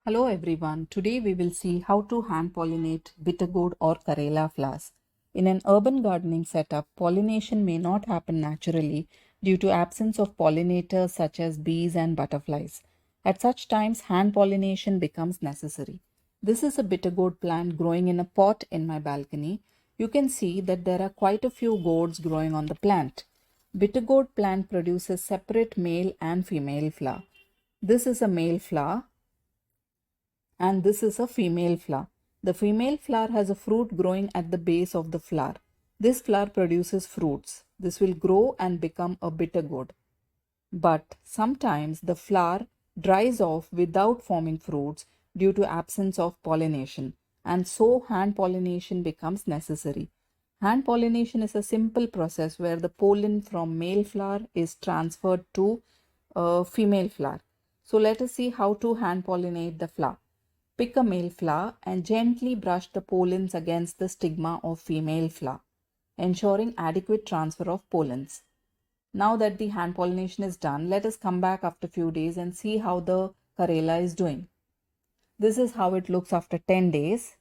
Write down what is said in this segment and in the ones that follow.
Hello everyone. Today we will see how to hand pollinate bitter gourd or Karela flowers. In an urban gardening setup, pollination may not happen naturally due to absence of pollinators such as bees and butterflies. At such times, hand pollination becomes necessary. This is a bitter gourd plant growing in a pot in my balcony. You can see that there are quite a few gourds growing on the plant. Bitter gourd plant produces separate male and female flower. This is a male flower and this is a female flower. The female flower has a fruit growing at the base of the flower. This flower produces fruits. This will grow and become a bitter gourd. But sometimes the flower dries off without forming fruits due to absence of pollination, and so hand pollination becomes necessary. Hand pollination is a simple process where the pollen from male flower is transferred to a female flower. So let us see how to hand pollinate the flower. Pick a male flower and gently brush the pollens against the stigma of female flower, ensuring adequate transfer of pollens. Now that the hand pollination is done, let us come back after a few days and see how the Karela is doing. This is how it looks after 10 days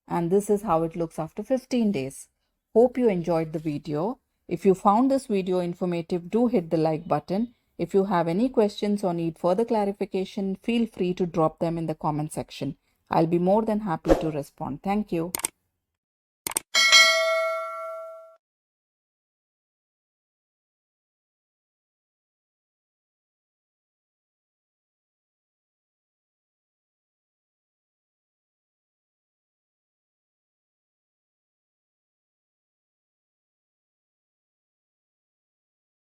and this is how it looks after 15 days. Hope you enjoyed the video. If you found this video informative, do hit the like button. If you have any questions or need further clarification, feel free to drop them in the comment section. I'll be more than happy to respond. Thank you.